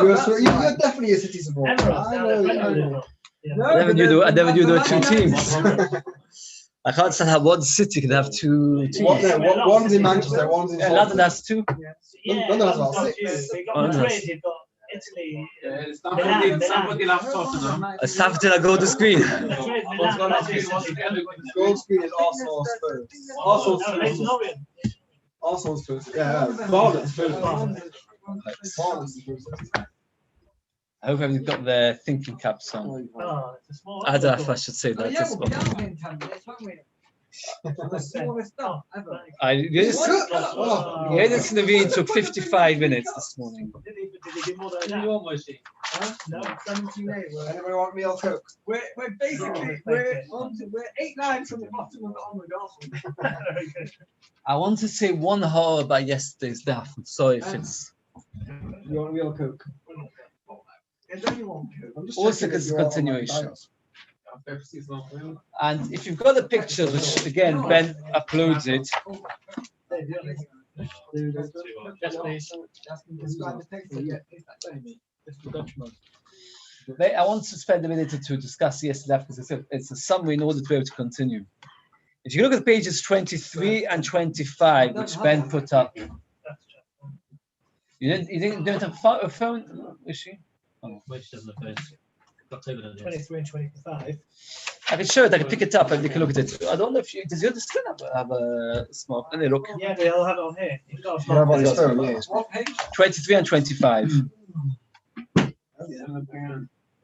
You're definitely a city supporter. I never knew there were two teams. I can't understand how one city can have two teams. One's in Manchester, one's in London has two. London has about 6. They got Madrid, they've got Italy. Southampton are gold screen. Gold screen is Arsenal Spurs. Arsenal Spurs. Yeah, Barnes Spurs. I hope everyone's got their thinking caps on. I don't know if I should say that as well. The edits in the video took 55 minutes this morning. Anybody want real Coke? We're basically we're 8-9 from the bottom of the onward Arsenal. I want to say 1 hour about yesterday's daf. I'm sorry if it's. You want real Coke? Also, it's a continuation. And if you've got the picture, which again Ben uploads it, I want to spend a minute or two discussing yesterday because it's a summary in order to be able to continue. If you look at pages 23 and 25, which Ben put up, you don't have a phone, is she? Oh. Which doesn't the first? 23 and 25. I can show it. I can pick it up and you can look at it. I don't know if does your screen have a smart? Let me look. Yeah, they all have it on here. You've got a smart phone. What page? 23 and 25. Is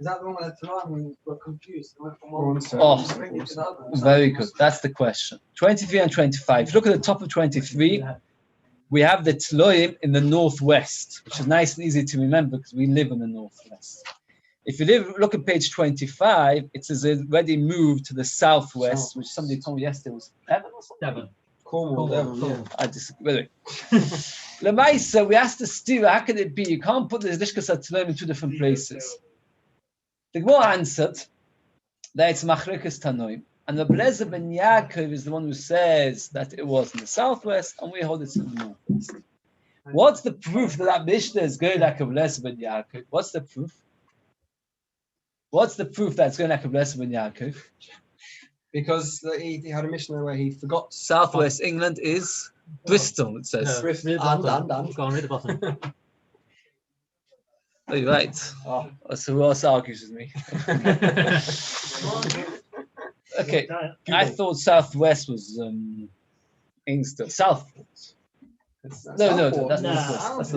that the one where the Quran were confused? Very good. That's the question. 23 and 25. If you look at the top of 23, we have the Tloim in the northwest, which is nice and easy to remember because we live in the northwest. If you look at page 25, it says already moved to the southwest, which somebody told me yesterday was Devon or something. Devon. Cornwall, Devon, yeah. I disagree. Lemaisa, we asked the Stira, how can it be? You can't put the Lishkas Tloim in 2 different places. The Gemara answered that it's Machrikas Tanoim. And the Blazer ben Yaakov is the one who says that it was in the southwest, and we hold it in the northwest. What's the proof that Mishnah is going like a Blazer ben Yaakov? What's the proof? What's the proof that it's going like a Blazer ben Yaakov? Because he had a Mishnah where he forgot. Southwest England is Bristol, it says. Bristol. Go on, read the bottom. Oh, you're right. So who else argues with me? Okay, I thought southwest was Inkster. Southport. No, that's not south.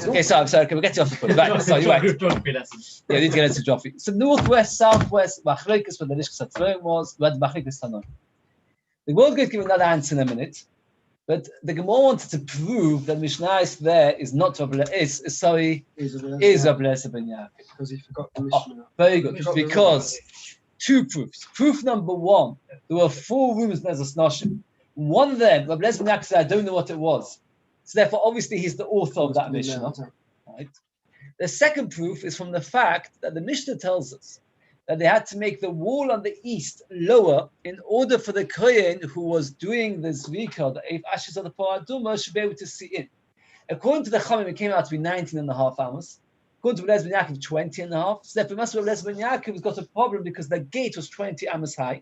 Okay, sorry. Okay, we'll get you off the point. Right, sorry, you're right. Yeah, we need to get into geography. So northwest, southwest, Machrikas, where the Lishkas Tloim was, where the Machrikas Tanoim. The world going to give another answer in a minute, but the Gemara wanted to prove that Mishnah there is not is Rabbi Eliezer ben Yaakov. Because he forgot the Mishnah. Very good. Because 2 proofs. Proof number 1, there were 4 rooms in Ezras Noshim. One then, Rabbi Eliezer ben Yaakov said, I don't know what it was. So therefore, obviously, he's the author of that Mishnah. Right? The second proof is from the fact that the Mishnah tells us that they had to make the wall on the east lower in order for the Kohen who was doing the Zvika, the 8 ashes of the Paraduma, should be able to see in. According to the Chachamim, it came out to be 19 and a half amos. According to Rabbi Eliezer ben Yaakov, 20 and a half. So therefore, Rabbi Eliezer ben Yaakov has got a problem because the gate was 20 amos high.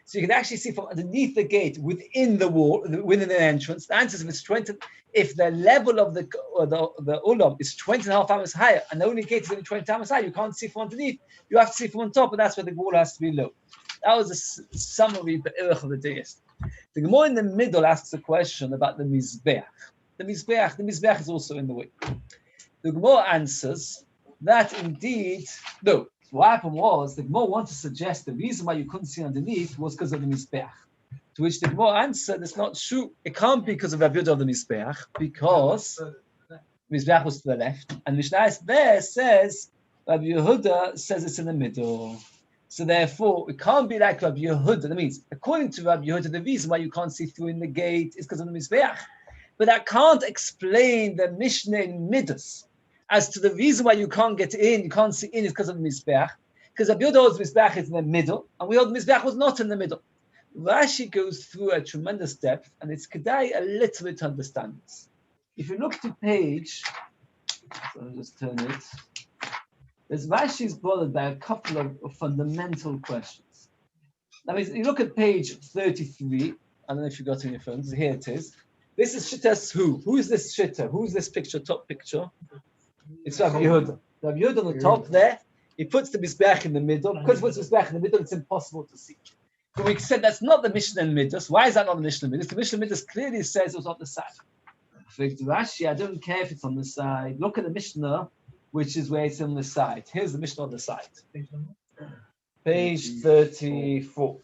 So you can actually see from underneath the gate, within the wall, within the entrance. The answer is if it's 20, if the level of the ulam is 20 and a half amos higher, and the only gate is only 20 amos high, you can't see from underneath. You have to see from on top, and that's where the wall has to be low. That was a summary of the day. The Gemara in the middle asks a question about the Mizbeach. The Mizbeach is also in the way. The Gemara answers that indeed, no. What happened was the Gemara wanted to suggest the reason why you couldn't see underneath was because of the Mizbeach. To which the Gemara answered, it's not true. It can't be because of the beauty of the Mizbeach, because Mizbeach was to the left. And Mishnah there says, Rabbi Yehuda says it's in the middle. So therefore, it can't be like Rabbi Yehuda. That means, according to Rabbi Yehuda, the reason why you can't see through in the gate is because of the Mizbeach. But that can't explain the Mishnah in Midas. As to the reason why you can't get in, you can't see in, is because of the Mizbeach. Because Rabbi Yehuda holds Mizbeach is in the middle, and we hold Mizbeach was not in the middle. Rashi goes through a tremendous depth, and it's kedai a little bit to understand this. If you look to page So I'll just turn it. There's Rashi's bothered by a couple of fundamental questions. Now, you look at page 33. I don't know if you got it on your phones. Here it is. This is Shittas who? Who is this Shitta? Who is this picture, top picture? It's Rabbi Yehuda. Rabbi Yehuda on the top there. He puts the Mizbeach in the middle. Because he puts the Mizbeach in the middle, it's impossible to see. So we said that's not the Mishnah and Midas. Why is that not the Mishnah and Midas? The Mishnah and Midas clearly says it was on the side. For Rashi, I don't care if it's on the side. Look at the Mishnah, which is where it's on the side. Here's the Mishnah on the side. Page 34.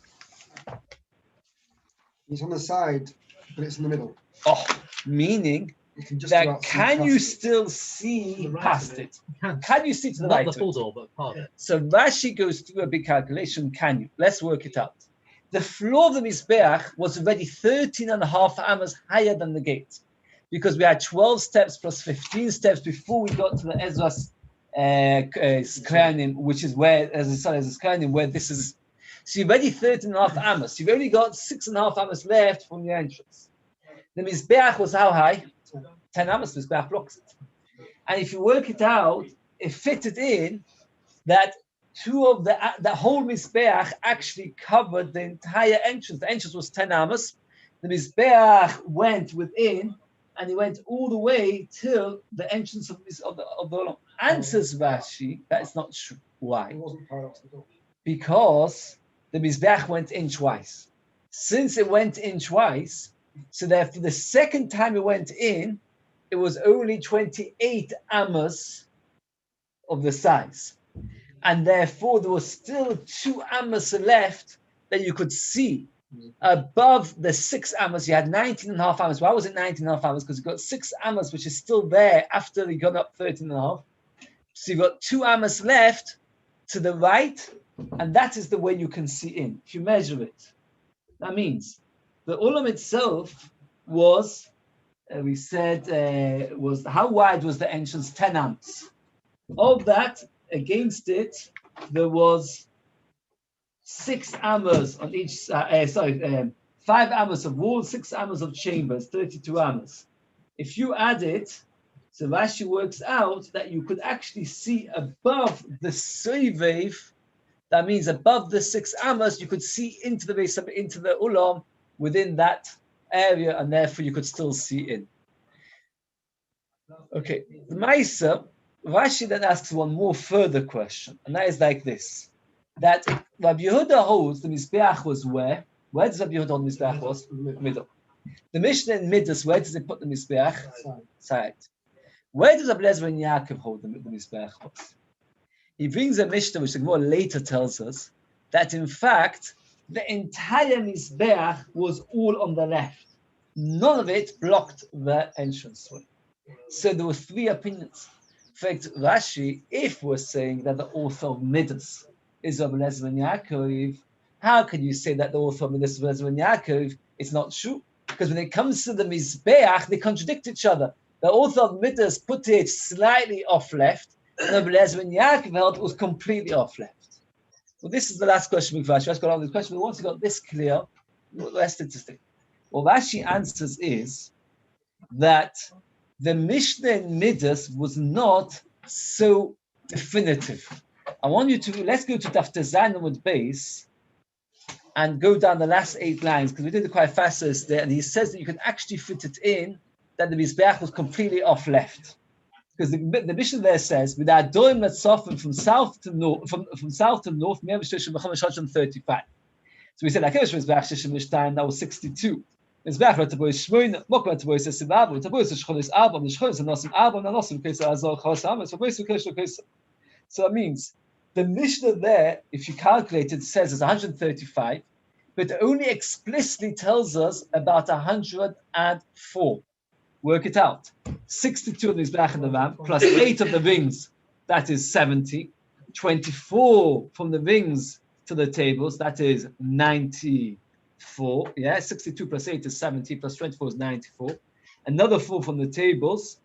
It's on the side, but it's in the middle. Oh, meaning You can just that about see can past you it. still see To the right past of it? it. Can you see to the Not right the of full it? door, but part of it. So Rashi goes through a big calculation. Can you? Let's work it out. The floor of the Mizbeach was already 13 and a half amas higher than the gate, because we had 12 steps plus 15 steps before we got to the Ezra's Skranim, which is where, as I said, as Skranim, where this is. So you've already 13 and a half amas. You've only got 6.5 amas left from the entrance. The Mizbeach was how high? 10 amas. The Mizbeach blocks it. And if you work it out, it fitted in that two of the whole Mizbeach actually covered the entire entrance. The entrance was 10 amas. The Mizbeach went within, and he went all the way till the entrance of the Olam. Answers Rashi, that is not true. Why? It wasn't part of the door. Because the Mizbeach went in twice. Since it went in twice, so therefore the second time it went in, it was only 28 amas of the size. And therefore there was still 2 amas left that you could see. Above the 6 amas, you had 19 and a half amas. Why was it 19 and a half amas? Because you got 6 amas, which is still there after you got up 13 and a half. So you got 2 amas left to the right, and that is the way you can see in. If you measure it, that means the Ulam itself was, we said, was how wide was the entrance? 10 amas. Of that, against it, there was 6 amas on each side. 5 amas of wall, 6 amas of chambers, 32 amas. If you add it, so Rashi works out that you could actually see above the Soivev. That means above the 6 amas, you could see into the base, into the ulam within that area, and therefore you could still see in. Okay, the Maisa, Rashi then asks one more further question, and that is like this: that Rabbi Yehuda holds the Mizbeach was where? Where does Rabbi Yehuda hold the Mizbeach was? Middle. The Mishnah in Midas, where does it put the Mizbeach? Side. Where does Rabbi Lezer and Yaakov hold the Mizbeach was? He brings a Mishnah which the Gemara later tells us that in fact the entire Mizbeach was all on the left. None of it blocked the entranceway. So there were 3 opinions. In fact, Rashi, if we're saying that the author of Midas is Rabbi Lezer and Yaakov, how can you say that the author of Midas is Rabbi Lezer and Yaakov? It's not true. Because when it comes to the Mizbeach, they contradict each other. The author of Midas put it slightly off left, and Rabbi Lezer and Yaakov held it was completely off left. Well, this is the last question with Rashi. I've got all this question, but once you got this clear, the rest is interesting. Well, Rashi answers is that the Mishnah in Midas was not so definitive. I want you to, let's go to Daf Tezayin with Beis and go down the last 8 lines, because we did it quite fast there, and he says that you can actually fit it in that the Mizbeach was completely off left. Because the Mishnah there says, with our doim that softened from south to north, from south to north, 135. So we said, that was 62. Mizbeach went to Beis Shmoin, Mok went to Beis Sibav, went to Beis Shchonis Arba, Shchonis Anosim Arba, Anosim Kesa Azor Chos Amas, for Beis Kesa Kesa. So that means the Mishnah there, if you calculate it, says it's 135, but only explicitly tells us about 104. Work it out. 62 of the Mizbeach and the Ram, plus 8 of the wings, that is 70. 24 from the wings to the tables, that is 94. Yeah, 62 plus 8 is 70, plus 24 is 94. Another 4 from the tables,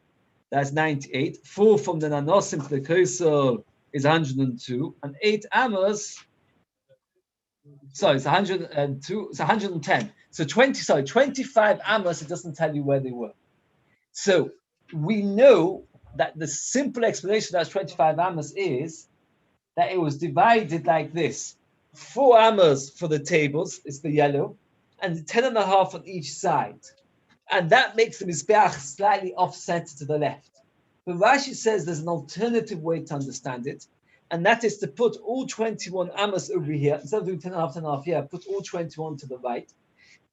that's 98. 4 from the Nanosim to the Kosel is 102. And 8 Amas, sorry, it's 102, it's 110. So 25 Amas, it doesn't tell you where they were. So we know that the simple explanation that's 25 amos is that it was divided like this: 4 amos for the tables, it's the yellow, and 10.5 on each side, and that makes the mizbeach slightly off-center to the left. But Rashi says there's an alternative way to understand it, and that is to put all 21 amos over here instead of doing 10.5 here. Put all 21 to the right,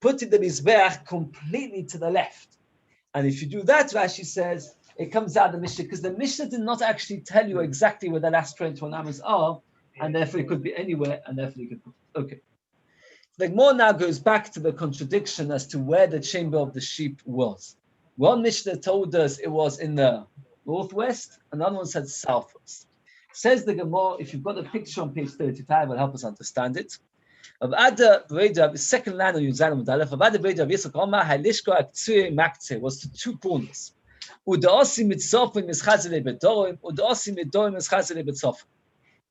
putting the mizbeach completely to the left. And if you do that, Rashi says, it comes out of the Mishnah, because the Mishnah did not actually tell you exactly where the last 21 amos are, and therefore it could be anywhere, and therefore you could put it. Okay. The Gemara now goes back to the contradiction as to where the chamber of the sheep was. One Mishnah told us it was in the northwest, another one said southwest. Says the Gemara, if you've got a picture on page 35, it'll help us understand it. Of Ada Breda, the second line of Yuzalim Dalef, of Ada Breda, Yisroel, Halishko Aktsui Makte was to 2 corners.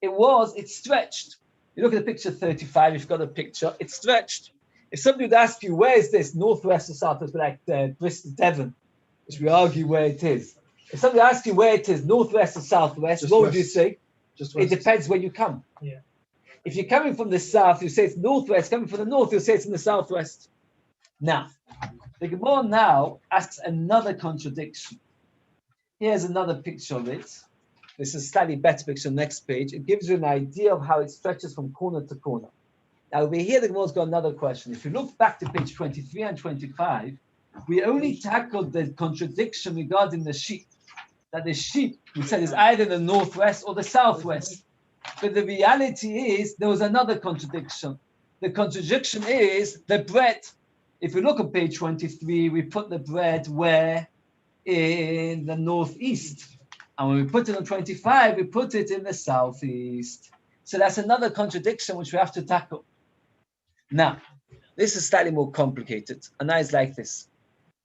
It was, it stretched. You look at the picture 35, if you've got a picture, it's stretched. If somebody would ask you, where is this, northwest or southwest, like Bristol, Devon, which we argue where it is. If somebody asks you where it is, northwest or southwest, Just what west. would you say? Just It depends where you come. Yeah. If you're coming from the south, you say it's northwest. Coming from the north, you'll say it's in the southwest. Now, the Gemara now asks another contradiction. Here's another picture of it. This is a slightly better picture, next page. It gives you an idea of how it stretches from corner to corner. Now, over here, the Gemara's got another question. If you look back to page 23 and 25, we only tackled the contradiction regarding the sheep. That the sheep, we said, is either the northwest or the southwest. But the reality is, there was another contradiction. The contradiction is the bread. If we look at page 23, we put the bread where? In the northeast. And when we put it on 25, we put it in the southeast. So that's another contradiction which we have to tackle. Now, this is slightly more complicated. And now it's like this.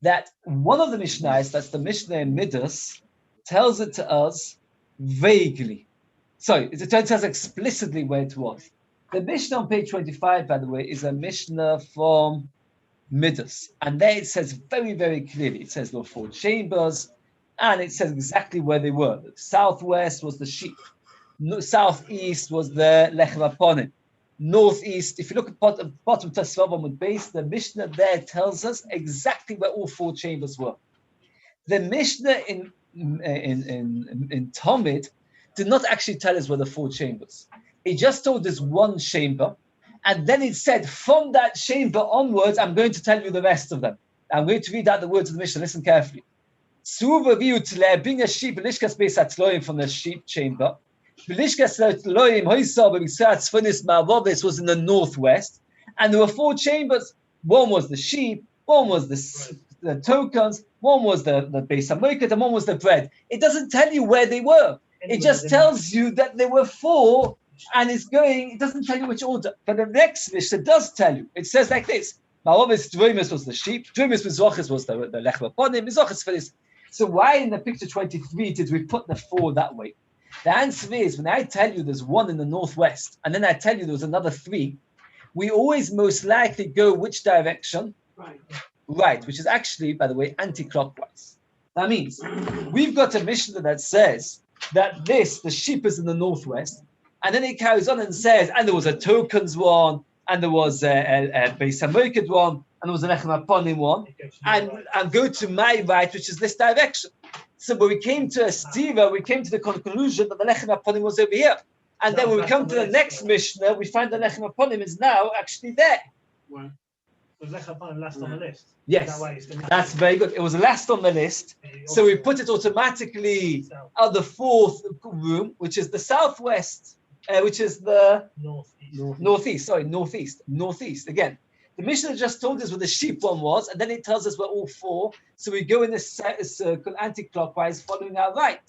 That one of the Mishnahs, that's the Mishnah in Midas, tells it to us vaguely. Sorry, it tells us explicitly where it was. The Mishnah on page 25, by the way, is a Mishnah from Midas. And there it says very, very clearly, it says there were 4 chambers, and it says exactly where they were. The southwest was the sheep. Southeast was the lechem aponim. Northeast, if you look at bottom Tasvav with Beis, the Mishnah there tells us exactly where all 4 chambers were. The Mishnah in Talmud did not actually tell us where the 4 chambers. It just told us 1 chamber, and then it said, from that chamber onwards, I'm going to tell you the rest of them. I'm going to read out the words of the Mishnah. Listen carefully. Bring a sheep from the sheep chamber. Was in the northwest, and there were 4 chambers. One was the sheep, one was the tokens, one was the Beis HaMoket, and one was the bread. It doesn't tell you where they were. It just tells you that there were 4, and it doesn't tell you which order. But the next Mishnah does tell you. It says like this. Druimus was the sheep, Druimus Mizochis was the lechem aponim, Mizochis for this. So why in the picture 23 did we put the 4 that way? The answer is, when I tell you there's 1 in the northwest, and then I tell you there was another 3, we always most likely go which direction? Right, which is actually, by the way, anti-clockwise. That means we've got a Mishnah that says that the sheep is in the northwest, and then it carries on and says, and there was a tokens one, and there was a Beis HaMoket one, and there was a lechem aponim one, and go to my right, which is this direction. So when we came to a stira, we came to the conclusion that the lechem aponim was over here. And then when we come to the next Mishnah, we find the lechem aponim is now actually there. Was lechem aponim last on the list? Yes, that's very good. It was last on the list. So we put it automatically at the 4th room, which is the southwest, which is the northeast again. The Mishnah just told us where the sheep one was, and then it tells us where all 4. So we go in a circle anti-clockwise, following our right.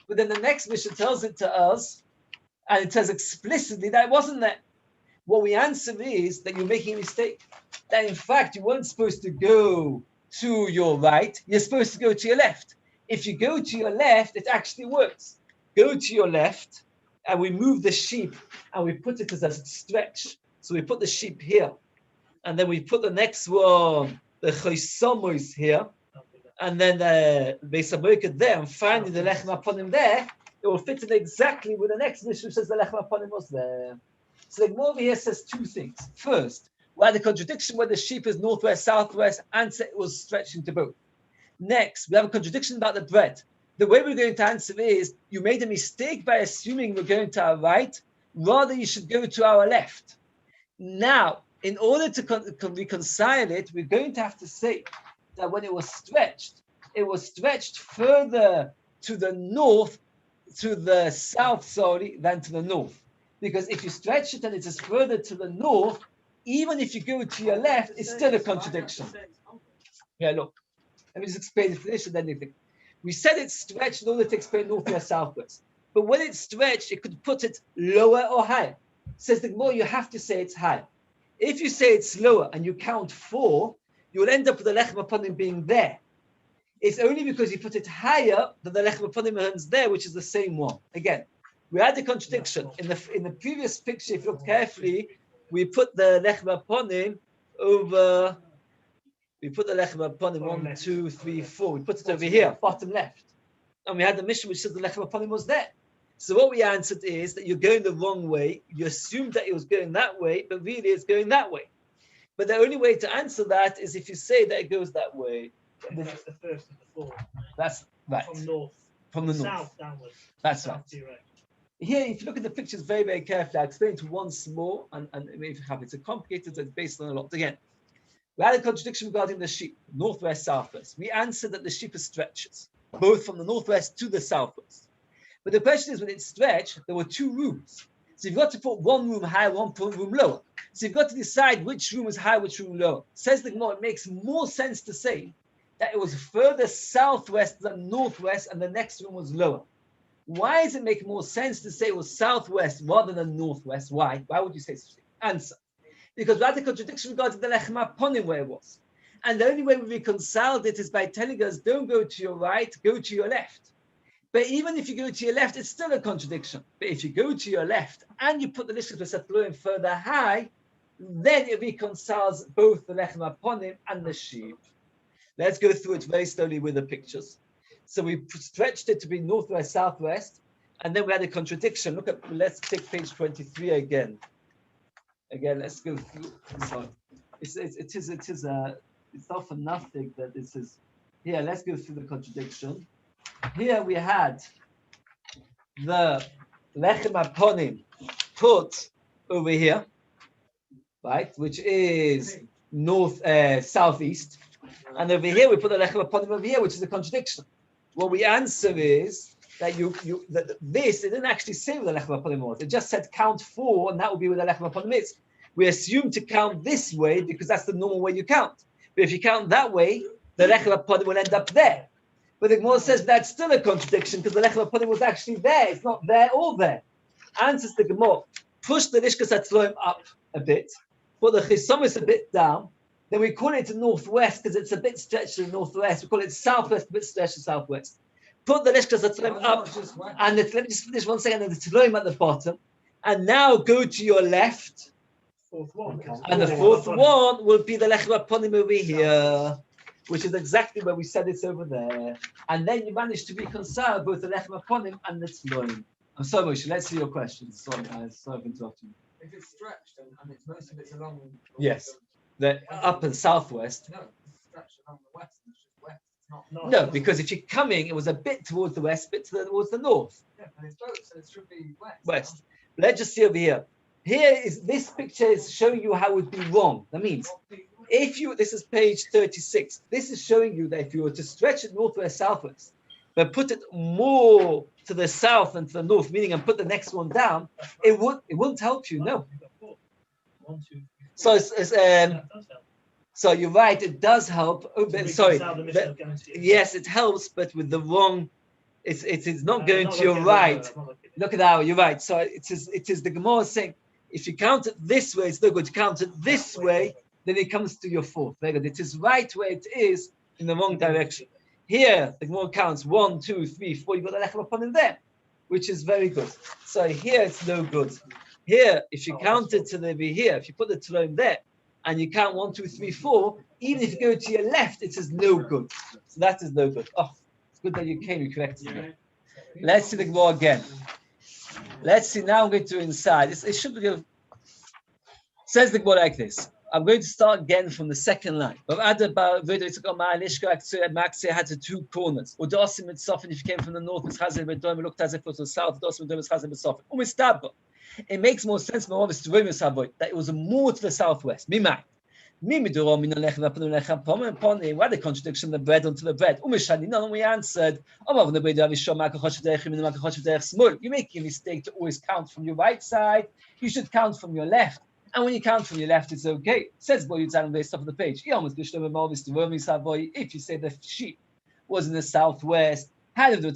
But then the next Mishnah tells it to us, and it says explicitly that it wasn't there. What we answer is that you're making a mistake. That in fact you weren't supposed to go to your right, you're supposed to go to your left. If you go to your left, it actually works. Go to your left, and we move the sheep, and we put it as a stretch. So we put the sheep here. And then we put the next one, the Chosamos here, and then the Beis there, and finding the lechem upon him there, it will fit in exactly with the next mission which says the lechem upon him was there. So the Gemara over here says two things. First, we had a contradiction where the sheep is northwest, southwest, answer it was stretching to both. Next, we have a contradiction about the bread. The way we're going to answer is, you made a mistake by assuming we're going to our right, rather you should go to our left. Now, in order to reconcile it, we're going to have to say that when it was stretched further to the north, to the south, than to the north. Because if you stretch it and it is further to the north, even if you go to your left, it's still a contradiction. Yeah, look. Let me just explain the definition and anything. We said it's stretched in order to explain northwest, southwest. But when it's stretched, it could put it lower or higher. Says the Gemara, you have to say it's high. If you say it's lower and you count 4, you will end up with the lechem upon him being there. It's only because you put it higher that the lechem upon him is there, which is the same one. Again, we had the contradiction. In the previous picture, if you look carefully, we put the lechem upon him over. We put the lechem upon him 1, 2, 3, 4. We put it over here, bottom left. And we had the mission which said the lechem upon him was there. So what we answered is that you're going the wrong way. You assumed that it was going that way, but really it's going that way. But the only way to answer that is if you say that it goes that way. That's the first of the 4. That's right. From the north. South downwards. That's right. Here, if you look at the pictures very, very carefully, I'll explain it once more, and if you have it's a complicated, it's based on a lot. Again, we had a contradiction regarding the sheep, northwest, southwest. We answered that the sheep is stretches, both from the northwest to the southwest. But the question is, when it's stretched, there were 2 rooms. So you've got to put one room higher, one room lower. So you've got to decide which room is higher, which room lower. Says the Gemara, it makes more sense to say that it was further southwest than northwest, and the next room was lower. Why does it make more sense to say it was southwest rather than northwest? Why? Why would you say such a thing? Answer. Because we had a contradiction regarding the lechem upon him where it was. And the only way we reconciled it is by telling us, don't go to your right, go to your left. But even if you go to your left, it's still a contradiction. But if you go to your left and you put the lishkas b'satloim further high, then it reconciles both the lechem upon him and the sheep. Let's go through it very slowly with the pictures. So we stretched it to be northwest, southwest, and then we had a contradiction. Let's take page 23 again. Again, let's go through. Sorry. It's not for nothing that this is. Here, let's go through the contradiction. Here we had the lechem aponim put over here, right, which is southeast, and over here we put the lechem aponim over here, which is a contradiction. What we answer is that it didn't actually say where the lechem aponim was. It just said count 4, and that would be where the lechem aponim is. We assume to count this way because that's the normal way you count. But if you count that way, the lechem aponim will end up there. But the Gemara says that's still a contradiction because the lechem aponim was actually there. It's not there or there. Answers the Gemara: push the lishkas hatzloim up a bit, put the chisomis a bit down. Then we call it northwest because it's a bit stretched to the northwest. We call it southwest, a bit stretched to southwest. Put the lishkas hatzloim up, and let me just finish one second. And the tzloim at the bottom, and now go to your left. Fourth one. And the fourth one will be the lechem aponim over here, which is exactly where we said it's over there. And then you manage to reconcile both the lechem aponim and the tzloim. I'm sorry, Moshe, let's see your questions. Sorry for interrupting you. If it's stretched and it's most of it's along. Yes, the up and southwest. No, it's stretched along the west. It's just west. It's not. No, because if you're coming, it was a bit towards the west, bit towards the north. Yeah, but it's both, so it should be west. West. Let's just see over here. Here is this picture is showing you how it would be wrong. That means this is page 36. This is showing you that if you were to stretch it northwest, southwest, but put it more to the south and to the north, meaning and put the next one down, it wouldn't help you. No. So so you're right. It does help. Oh, but, sorry. Yes, it helps, but with the wrong. It's not going to your right. Look at that. You're right. So it is the Gemara saying if you count it this way, it's no good. You count it this way, then it comes to your fourth. Very good. It is right where it is in the wrong direction. Here, the Gemara counts 1, 2, 3, 4. You've got the lechem upon in there, which is very good. So here it's no good. Here, if you count it to the here, if you put the tzloim there, and you count 1, 2, 3, 4, even if you go to your left, it is no good. So that is no good. Oh, it's good that you came, you corrected me. Let's see the Gemara again. Let's see, now I'm going to do inside. It should be good. Says the Gemara like this. I'm going to start again from the second line. Had the 2 corners. Or if you came from the north, it looked as if it was the south. It makes more sense that it was more to the southwest. Why the contradiction? The bread onto the bread. We answered. You make a mistake to always count from your right side. You should count from your left. And when you count from your left, it's okay. Says Boy Yutzan based off of the page. If you say the sheep was in the southwest, that's why the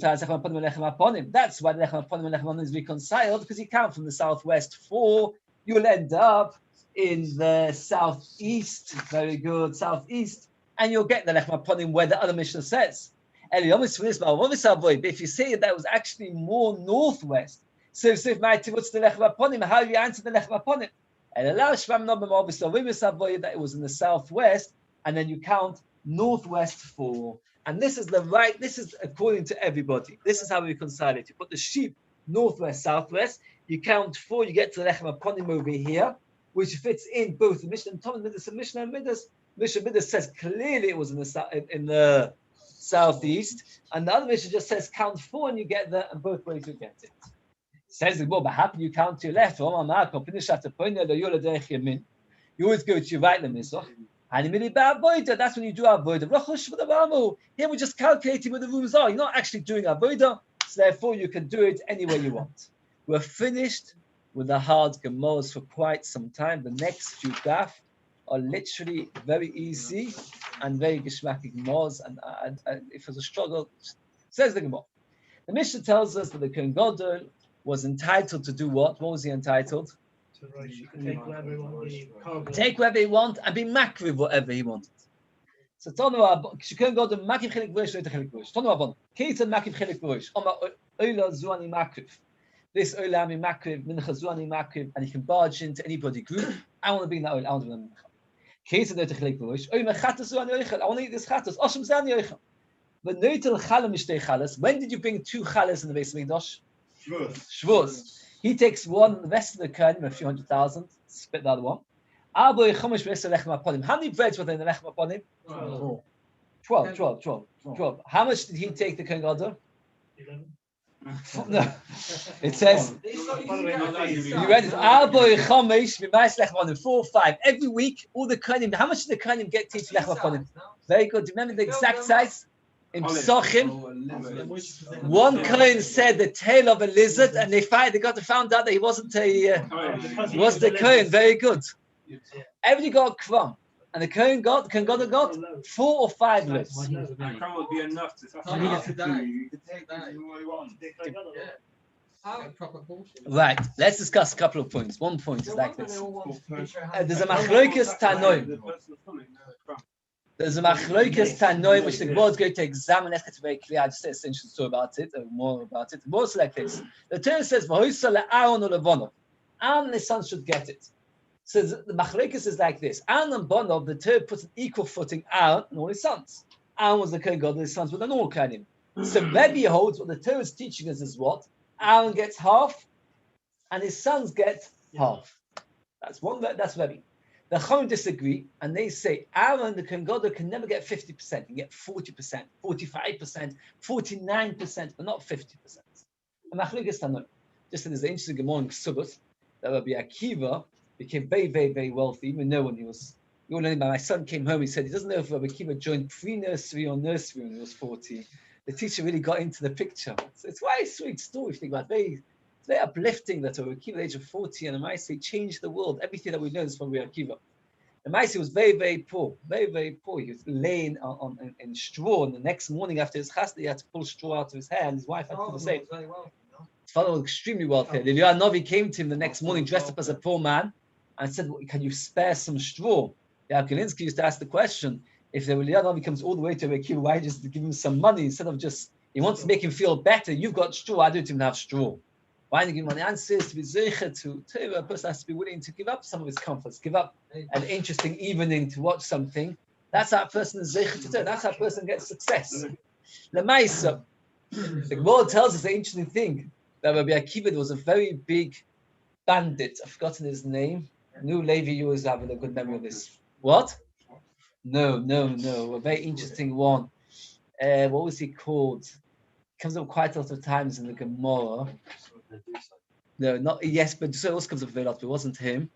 lechem aponim is reconciled, because you count from the southwest 4, you'll end up in the southeast. Very good, southeast, and you'll get the lechem aponim where the other Mishnah says. But if you say that was actually more northwest, so what's the lechem aponim? How do you answer the lechem aponim? And that it was in the southwest, and then you count northwest 4. And this is this is according to everybody. This is how we reconcile it. You put the sheep northwest, southwest, you count 4, you get to the lechem aponim over here, which fits in both the Mishnah and Thomas Midas and Mishnah and Midas. Mishnah Midas says clearly it was in the southeast, and the other Mishnah just says count 4 and you get there, and both ways you get it. Says the Gemara, but how can you count to your left? You always go to your right, that's when you do avodah. Here we're just calculating where the rooms are. You're not actually doing avodah, so therefore you can do it any way you want. We're finished with the hard Gemaras for quite some time. The next few daf are literally very easy and very geschmackig Gemaras, and if there's a struggle, says the Gemara. The Mishnah tells us that the Kohen Gadol was entitled to do what? What was he entitled? Take whatever he want and be makriv whatever he wanted. So Kohen Gadol makriv chelik v'rosh, not chelik v'rosh. Tonu Rabban, Keita makriv chelik v'rosh. Oma oila zuani makriv. This oila mi makriv, mincha zuani makriv, and he can barge into anybody group. I want to be in that oil. I want to be in that mincha. Keita not chelik v'rosh. Oima chatas zuani oichel. I want to eat this chatas. Osham zani oichel. But noitel chalam mishtei chalas. When did you bring 2 chalas in the Beis Mikdash? Shavuos. He takes one, the rest of the kohanim, a few 100,000, split the other one. How many breads were there in the lechem aponim? 12. How much did he take the Kohen Gadol? 11. No. It says, you read it, 4, 5. Every week, all the kohanim, how much did the kohanim get to each lechem aponim? Very good. Do you remember the exact size? In Psachim, one Kohen said the tail of a lizard, and they found out that he wasn't he was the Kohen. Very good. Everybody got a crumb, and the Kohen got 4 or 5 loaves. That crumb would be enough to you could take that you want. Right, let's discuss a couple of points. One point is like this. There's a machlokas tanoim. There's a machlokas tanoim which the Gemara is going to examine. Let's get very clear. I just said an interesting story about it, or more about it. The Gemara is like this. The Torah says, "V'hoisa le'Aaron u'levonov." Aaron and his sons should get it. So the machlokas is like this. Aaron and Bonov, the Torah puts an equal footing Aaron and all his sons. Aaron was the Kohen Gadol, his sons were the normal Kohanim. So Rabbi holds what the Torah is teaching us is what? Aaron gets half, and his sons get half. That's Rabbi. The Chachamim disagree, and they say Aaron, the Kohen Gadol, can never get 50%. He can get 40%, 45%, 49%, but not 50%. And machlokas tanoim. Just there's an interesting Gemara in Ksubot that Rabbi Akiva became very, very, very wealthy, even though when he was. My son came home. He said he doesn't know if Rabbi Akiva joined pre-nursery or nursery when he was 40. The teacher really got into the picture. So it's quite a sweet story if you think about it. It's very uplifting that Rabbi Akiva at the age of 40 and Maisi changed the world. Everything that we know is from Rabbi Akiva. And Maisi was very, very poor. Very, very poor. He was laying in straw, and the next morning after his chasna, he had to pull straw out of his hair, and his wife had to do the same. His father was extremely wealthy. Eliyahu Novi came to him the next morning dressed up as a poor man and said, "Can you spare some straw?" Yaakov used to ask the question, if the Eliyahu Novi comes all the way to Rabbi Akiva, why just give him some money instead of just, he wants to make him feel better. You've got straw, I don't even have straw. Why didn't he give money? The answer is to be zeicha to Torah. A person has to be willing to give up some of his comforts, give up an interesting evening to watch something. That's how a person is zeicha to Torah. That's how a person gets success. Lemaisa, the Gemara tells us an interesting thing that Rabbi Akiva was a very big bandit. I've forgotten his name. New Levi, you always have a good memory of this. What? No. A very interesting one. What was he called? Comes up quite a lot of times in the Gemara. No, not yes, but so it also comes up very lot, but it wasn't him.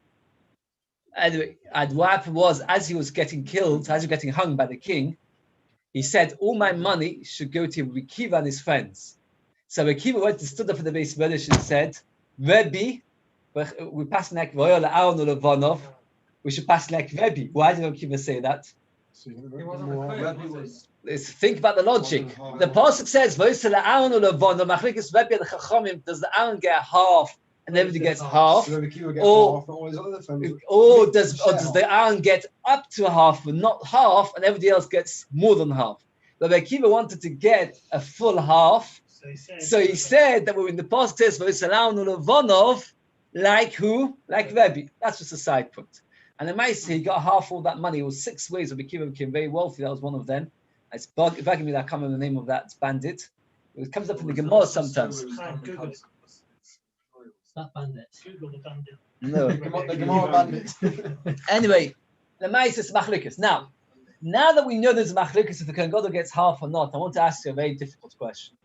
Anyway, and what happened was, as he was getting killed, as he was getting hung by the king, he said, all my money should go to Rabbi Akiva and his friends. So Rabbi Akiva went and stood up for the Beis and said, Rabbi, we pass like Levanov, we should pass like Rabbi. Why did Rabbi Akiva say that? Think about the logic. The pasuk says, "Does the Aaron get half and everybody gets half, or does the Aaron get up to half but not half, and everybody else gets more than half?" Rabbi Akiva wanted to get a full half, so he said that when the pasuk says, like who? Like Rabbi. That's just a side point. And the Maisa, he got half all that money. It was 6 ways Rabbi Akiva became very wealthy. That was one of them. It's bugging me that I can't remember the name of that bandit. It comes up in the Gemara sometimes. That bandit. No. The Gemara bandit. Anyway, the Maisa is machlikas. Now that we know there's machlikas if the Kohen Gadol gets half or not, I want to ask you a very difficult question.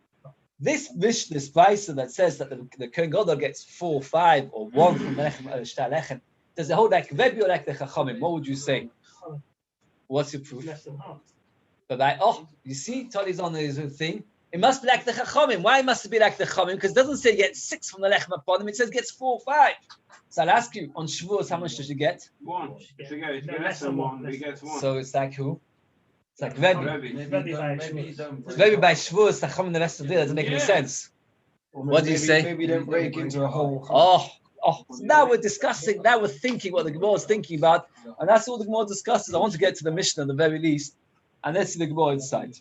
This Beis that says that the Kohen Gadol gets 4, 5, or 1 from the Lechem, does it hold like Rebbe or like the Chachamim? What would you say? What's your proof? But you see, Tali's on his own thing. It must be like the Chachamim. Why must it be like the Chachamim? Because it doesn't say get 6 from the Lechem upon him. It says gets 4, 5. So I'll ask you, on Shavuos, how much does you get? 1. If you get less than 1, he gets 1. So it's like who? It's like Rebbe. Maybe Rebbe by Shavuos, the Chachamim the rest of the day doesn't make any sense. What do you say? Maybe don't break into a whole. So now we're discussing, now we're thinking what the Gemara is thinking about, and that's all the Gemara discusses. I want to get to the Mishnah at the very least, and let's see the Gemara inside.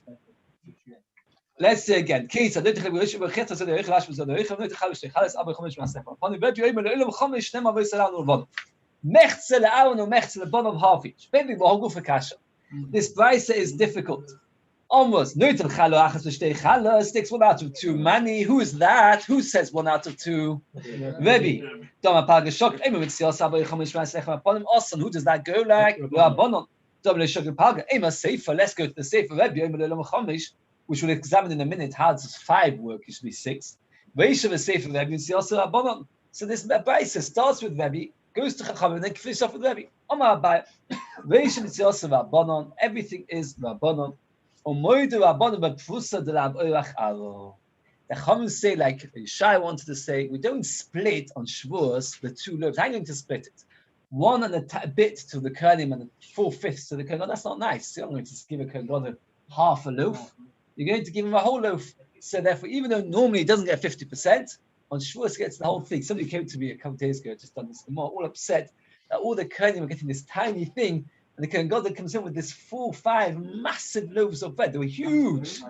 Let's say again. This Beis is difficult. Almost. Sticks 1 out of 2. Mani, who is that? Who says 1 out of 2? Rabbi. Who does that go like? Let's go to the Sefer Rabbi, which we'll examine in a minute. How does 5 work? It should be 6. So this Beis starts with Rabbi, goes to Chachamim, and then finishes off with Rabbi. Everything is Rabbanon. The Chachamim say, like Shai wanted to say, we don't split on Shavuos the 2 loaves. How are you going to split it? 1 and a bit to the Kohanim and 4/5 to the Kohen. That's not nice. You're not going to give a Kohen half a loaf. You're going to give him a whole loaf. So therefore, even though normally he doesn't get 50%, on Shavuos he gets the whole thing. Somebody came to me a couple of days ago, just done this, all upset that all the Kohanim are getting this tiny thing, and the Kohen Gadol comes in with this 4, 5 massive loaves of bread. They were huge.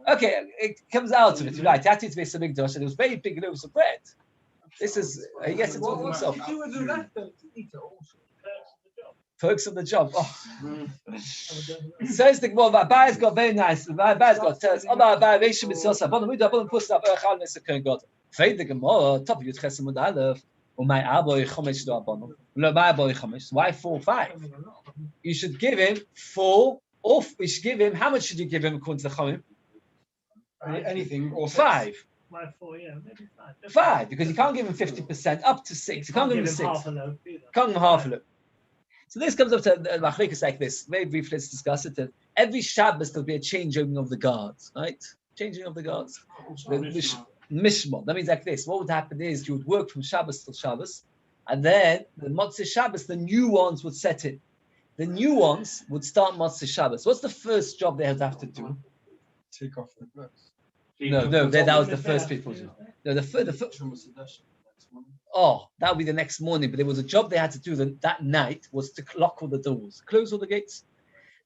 Okay, it comes out of it. You're right. That is a big dosh, and it was very big loaves of bread. This is, he gets it all himself. Perks of the job. Says the Gemara, Rabbi's got very nice. Rabbi's got tells us, Rabbi Reishim Mitzvah, Bonam Uda, Bonam Pusna, Berachal Nesa Kohen Gadol. Fade the Gemara, top of Yud Chesed Mud Aleph. My Aboy Chomesh do Abono. My Aboy Chomesh. Why 4, 5? You should give him 4. Or we should give him. How much should you give him according to the Chachamim? Anything or 5. 4, yeah, maybe 5. 5, because you can't give him 50%. Up to 6. You can't give him 6. Half a loaf either. Can't give him half a loaf. So this comes up to Machlikas like this. Very briefly, let's discuss it. Every Shabbos there'll be a changing of the guards, right? Changing of the guards. Mishmah. That means like this. What would happen is you would work from Shabbos till Shabbos, and then the Motzei Shabbos, the new ones would set in. The new ones would start Motzei Shabbos. What's the first job they would have to do? take off the clothes. No, that was the first people. No, that would be the next morning. But there was a job they had to do that night was to lock all the doors, close all the gates.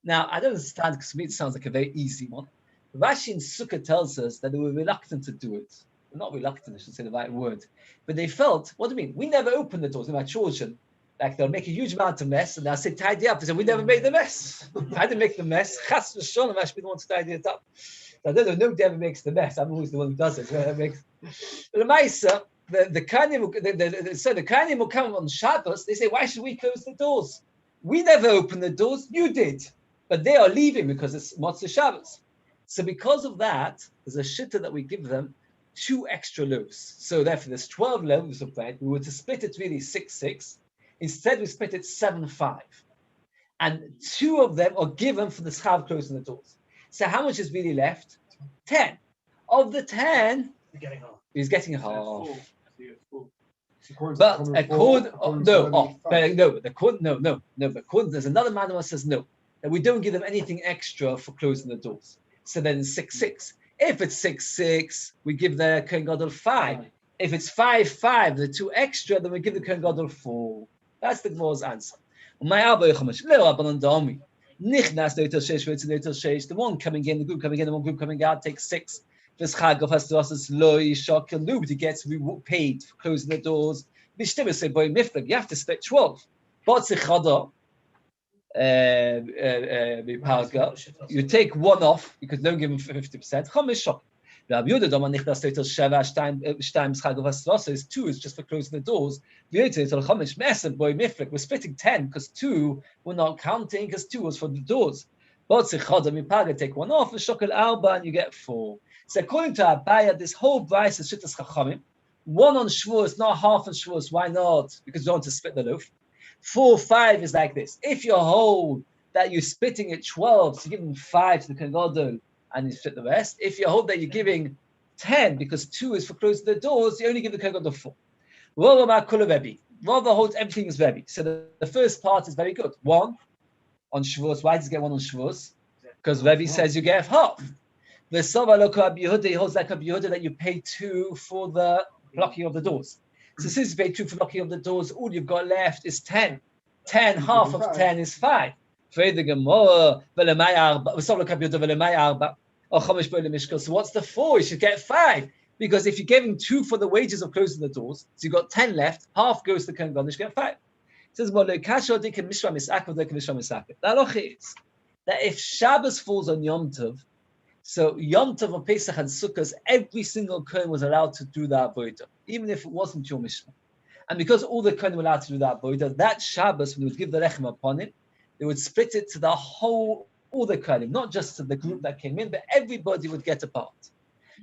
Now, I don't understand because to me it sounds like a very easy one. Rashi in Sukkah tells us that they were reluctant to do it. not reluctant, I should say the right word, but they felt, what do you mean? We never opened the doors in my children. Like they'll make a huge amount of mess and they'll say, tidy up. They say, we never made the mess. I didn't make the mess. Chas v'sholom, I should be the one to tidy it up. So I don't know, nobody ever makes the mess. I'm always the one who does it. But the Maisa, the Kohanim will come on Shabbos. They say, why should we close the doors? We never opened the doors. You did. But they are leaving because it's Motzei Shabbos. So because of that, there's a shitta that we give them 2 extra loaves. So therefore, there's 12 loaves of bread. We were to split it really 6-6. Instead, we split it 7-5. And 2 of them are given for the schav closing the doors. So how much is really left? 10. Of the 10, he's getting half. But according there's another man who says no, that we don't give them anything extra for closing the doors. So then 6-6. If it's 6-6, we give the Kohen Gadol 5. If it's 5-5, the 2 extra, then we give the Kohen Gadol 4. That's the Gemara's answer. The one coming in, the group coming in, the one group coming out takes 6. This Chag of Hasdras Loi Shok, and nobody gets paid for closing the doors. You have to split 12. You take 1 off because don't give him 50%. Rabbi Yehuda is 2 is just for closing the doors. We're splitting 10 because 2 we're not counting because 2 was for the doors. Take 1 off and you get 4. So according to Abaya, this whole Beis is Shittas Chachamim. 1 on Shavuos, not half on Shavuos. Why not? Because you don't want to split the loaf. 4-5 is like this. If you hold that you're splitting it 12, so you give them 5 to the Kohen Gadol and you split the rest. If you hold that you're giving 10 because 2 is for closing the doors, you only give the Kohen Gadol 4. Rava holds everything is Rabbi. So the first part is very good. 1 on Shavuos. Why does he get 1 on Shavuos? Because Rabbi says you get half. The Sava Rabbi Yehuda holds like Rabbi Yehuda that you pay 2 for the blocking of the doors. So since you pay 2 for blocking of the doors, all you've got left is 10. 10, half of 10 is 5. So what's the 4? You should get 5. Because if you're giving 2 for the wages of closing the doors, so you've got 10 left, half goes to the Kohen Gadol, you get 5. It says, the halacha is that if Shabbos falls on Yom Tov, so Yom Tov and Pesach and Sukkot, every single Kohen was allowed to do that avodah, even if it wasn't your Mishnah. And because all the Kohen were allowed to do that avodah, that Shabbos, when they would give the Lechem upon it, they would split it to the whole, all the Kohanim, not just to the group that came in, but everybody would get a part.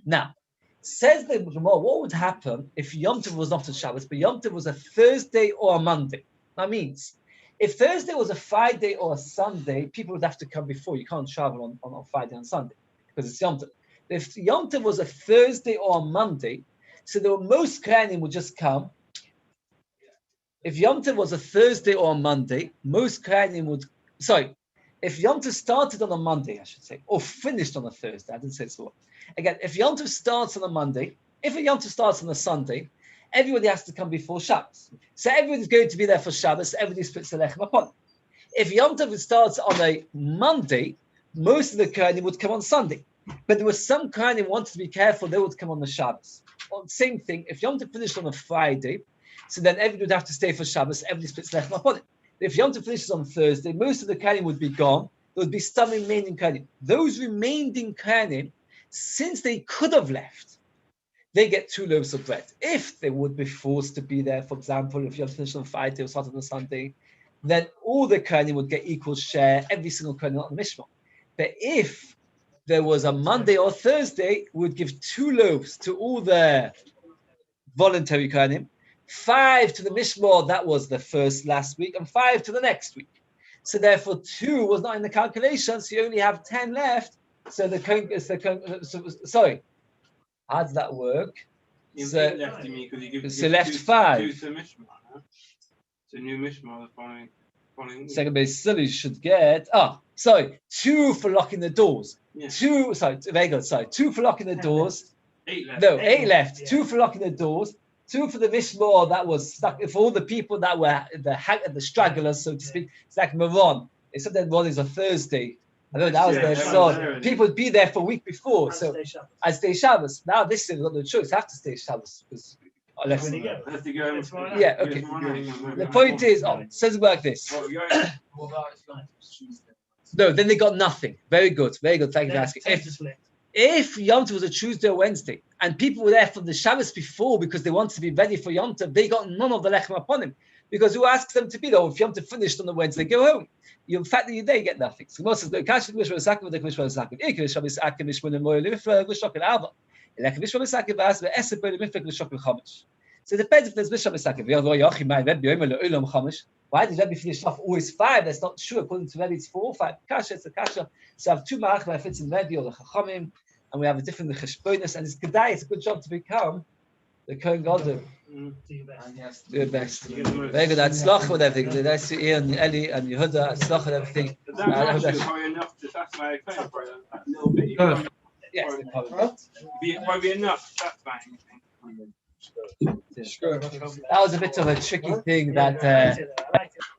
Now, says the Gemara, what would happen if Yom Tov was not a Shabbos, but Yom Tov was a Thursday or a Monday? That means, if Thursday was a Friday or a Sunday, people would have to come before. You can't travel on Friday and Sunday because it's Yom Tov. If Yom Tov was a Thursday or a Monday, so most Kohanim would just come. If Yom Tov was a Thursday or a Monday, most Kohanim would. Sorry, if Yom Tov started on a Monday, I should say, or finished on a Thursday, I didn't say so. Again, if Yom Tov starts on a Monday, if a Yom Tov starts on a Sunday, everybody has to come before Shabbos. So everybody's going to be there for Shabbos. Everybody splits the lechem upon it. If Yom Tov starts on a Monday, most of the Kohanim would come on Sunday. But there were some Kohanim who wanted to be careful; they would come on the Shabbos. Well, same thing. If Yom Tov finished on a Friday, so then everybody would have to stay for Shabbos. Everybody splits lechem upon it. If Yom Tov finishes on Thursday, most of the Kohanim would be gone. There would be some remaining Kohanim. Those remaining Kohanim, since they could have left, they get 2 loaves of bread. If they would be forced to be there, for example, if you have finished on Friday or started on Sunday, then all the Kohanim would get equal share, every single Kohen on the Mishmah. But if there was a Monday or Thursday, we would give 2 loaves to all the voluntary Kohanim, 5 to the Mishmah, that was the last week, and 5 to the next week. So therefore, 2 was not in the calculation, so you only have 10 left. So the Kohen, sorry. How does that work? So left 5. So new Mishma the following week. Second base still you should get 2 for locking the doors. Yeah. 2 very good. 2 for locking the doors. 8 left. No, 8 left. Yeah. 2 for locking the doors. 2 for the Mishmah that was stuck. For all the people that were the stragglers, so to speak, it's like Maron. Except that one is a Thursday. I know that was Yeah, there. that So was there. people would be there for a week before. So Stay Shabbos. I stay Shabbos. Now this thing, we've got no choice. I have to stay Shabbos because unless. When you go. Let's go. It's tomorrow night. Yeah, okay. The point is, it says it like this. Oh, you're- What about if like it's Tuesday? No, then they got nothing. Very good, very good. Thank you for Then asking. time to split. If Yom Tov was a Tuesday or Wednesday, and people were there from the Shabbos before because they wanted to be ready for Yom Tov, they got none of the lechem upon him. Because who asks them to be there? If Yom Tov finished on the Wednesday, go home. The fact that you're there, you get nothing. So Moses says, "No, Kash Mishra Sakim, the Mishra Sakim, Ikrish Shabbos Akim Mishra Moy, Lifra Glishokin Alba, Elek Mishra Sakim Vas, Esep Lifra Glishokin Chamish." So it depends if there's Mishra Sakim. Why did Rabbi finish off always 5? That's not true. According to Rabbi, it's 4 or 5. Kasha, it's a kasha. So I have 2 marach where it fits in Rabbi or the Chachamim, and we have a different cheshbonis, and it's kedai. It's a good job to become the Kohen Gadol. Do your best. And yes. Do your best. Very good. Atzlach with everything. Nice to hear and Eli and Yehuda. Atzlach with everything. That actually is probably enough to satisfy a claim for that little bit. Good. Yes. the Kohen. Probably be enough to satisfy anything. Sure. That was a bit of a tricky thing that.